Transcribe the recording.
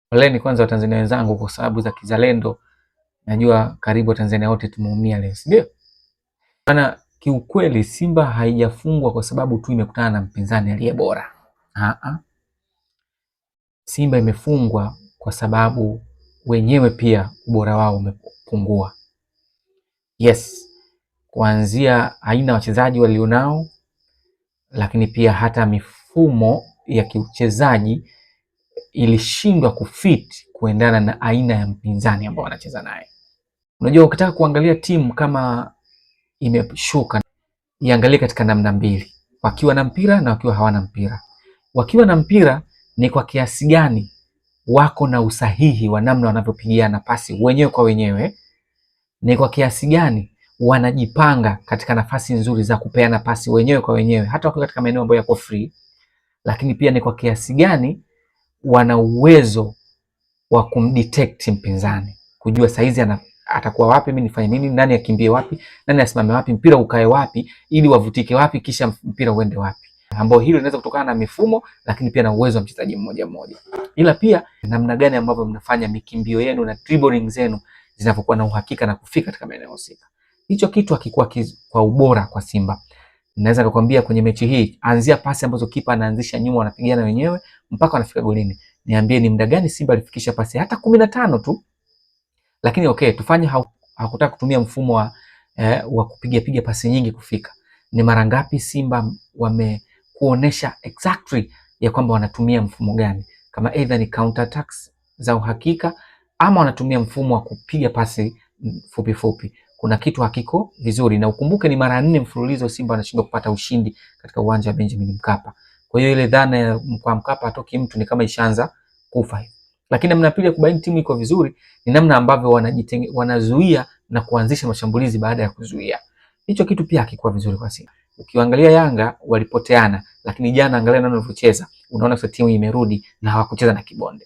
Poleni kwanza Watanzania wenzangu kwa sababu za kizalendo. Najua karibu Watanzania wote tumeumia leo, si ndio? Maana kiukweli Simba haijafungwa kwa sababu tu imekutana na mpinzani aliye bora. Simba imefungwa kwa sababu wenyewe pia ubora wao umepungua. Yes, kuanzia aina wachezaji walionao, lakini pia hata mifumo ya kiuchezaji ilishindwa kufit kuendana na aina ya mpinzani ambao wanacheza naye. Unajua, ukitaka kuangalia timu kama imeshuka, iangalie katika namna mbili, wakiwa na mpira na wakiwa hawana mpira. Wakiwa na mpira ni kwa kiasi gani wako na usahihi wa namna wanavyopigiana pasi wenyewe kwa wenyewe, ni kwa kiasi gani wanajipanga katika nafasi nzuri za kupeana pasi wenyewe kwa wenyewe hata wakiwa katika maeneo ambayo yako free, lakini pia ni kwa kiasi gani wana uwezo wa kumdetect mpinzani, kujua saizi atakuwa wapi, mimi nifanye nini, nani akimbie wapi, nani asimame wapi, mpira ukae wapi, ili wavutike wapi, kisha mpira uende wapi. Ambao hilo linaweza kutokana na mifumo, lakini pia na uwezo wa mchezaji mmoja mmoja, ila pia namna gani ambavyo mnafanya mikimbio yenu na dribbling zenu zinavyokuwa na uhakika na kufika katika maeneo husika. Hicho kitu hakikuwa kwa ubora kwa Simba. Naweza kukwambia kwenye mechi hii, anzia pasi ambazo kipa anaanzisha nyuma, wanapigana wenyewe mpaka wanafika golini. Niambie ni muda gani Simba alifikisha pasi hata 15 tu? Lakini okay, tufanye hakutaka kutumia mfumo wa kupiga pasi nyingi kufika. Ni mara ngapi Simba wamekuonesha exactly ya kwamba wanatumia mfumo gani? Kama either ni counter attacks za uhakika ama wanatumia mfumo wa kupiga pasi fupi fupi. Kuna kitu hakiko vizuri, na ukumbuke ni mara 4 mfululizo Simba wanashindwa kupata ushindi katika uwanja wa Benjamin Mkapa. Kwa hiyo ile dhana ya kwa Mkapa atoki mtu ni kama ishaanza kufa hivi. Lakini namna pili ya kubaini timu iko vizuri ni namna ambavyo wanazuia na kuanzisha mashambulizi baada ya kuzuia. Hicho kitu pia hakikuwa vizuri kwa Simba. Ukiangalia Yanga walipoteana, lakini jana angalia namna walivyocheza. Unaona sasa timu imerudi na hawakucheza na kibonde.